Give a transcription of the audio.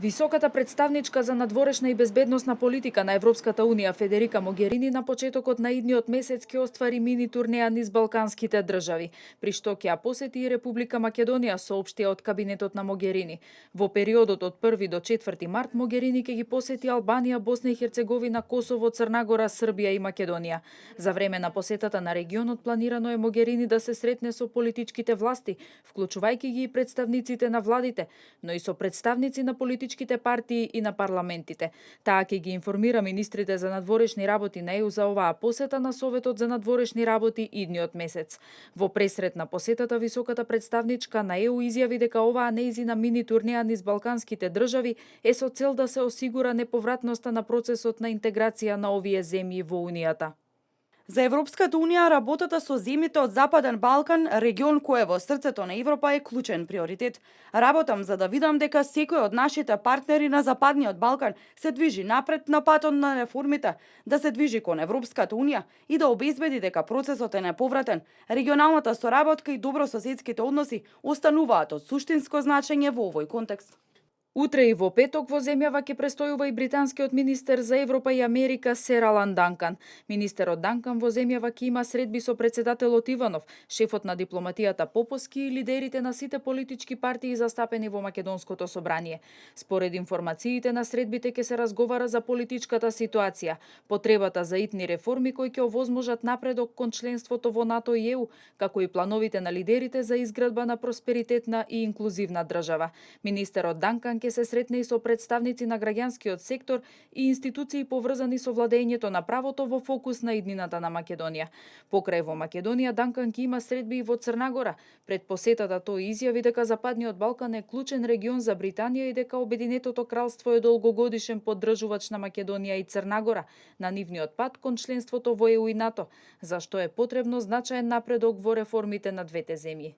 Високата представничка за надворешна и безбедносна политика на Европската Унија Федерика Могерини на почетокот на идниот месец ќе оствари мини турнеја низ балканските држави, при што ќе ја посети и Република Македонија, соопштија од кабинетот на Могерини. Во периодот од 1 до 4 март Могерини ќе ги посети Албанија, Босна и Херцеговина, Косово, Црна Гора, Србија и Македонија. За време на посетата на регионот планирано е Могерини да се сретне со политичките власти, вклучувајќи ги и представниците на владите, но и со представници на политичките партии и на парламентите. Таа ќе ги информира министрите за надворешни работи на ЕУ за оваа посета на Советот за надворешни работи идниот месец. Во пресрет на посетата, високата представничка на ЕУ изјави дека оваа неизина мини турнеја низ балканските држави е со цел да се осигура неповратноста на процесот на интеграција на овие земји во Унијата. За Европската Унија работата со земјите од Западен Балкан, регион кој е во срцето на Европа, е клучен приоритет. Работам за да видам дека секој од нашите партнери на Западниот Балкан се движи напред на патот на реформите, да се движи кон Европската Унија и да обезбеди дека процесот е неповратен. Регионалната соработка и добрососедските односи остануваат од суштинско значење во овој контекст. Утре и во петок во земјава ќе престојува и британскиот министер за Европа и Америка Сер Алан Данкан. Министерот Данкан во земјава ќе има средби со председателот Иванов, шефот на дипломатијата Поповски и лидерите на сите политички партии застапени во Македонското собрание. Според информациите на средбите ќе се разговара за политичката ситуација, потребата за итни реформи кои ќе овозможат напредок кон членството во НАТО и ЕУ, како и плановите на лидерите за изградба на просперитетна и инклузивна држава. Министерот Данкан ќе се сретне и со представници на граѓанскиот сектор и институции поврзани со владењето на правото во фокус на иднината на Македонија. Покрај во Македонија, Данкан ќе има средби и во Црна Гора. Пред посетата тој изјави дека Западниот Балкан е клучен регион за Британија и дека Обединетото кралство е долгогодишен поддржувач на Македонија и Црна Гора на нивниот пат кон членството во ЕУ и НАТО, зашто е потребно значаен напредок во реформите на двете земји.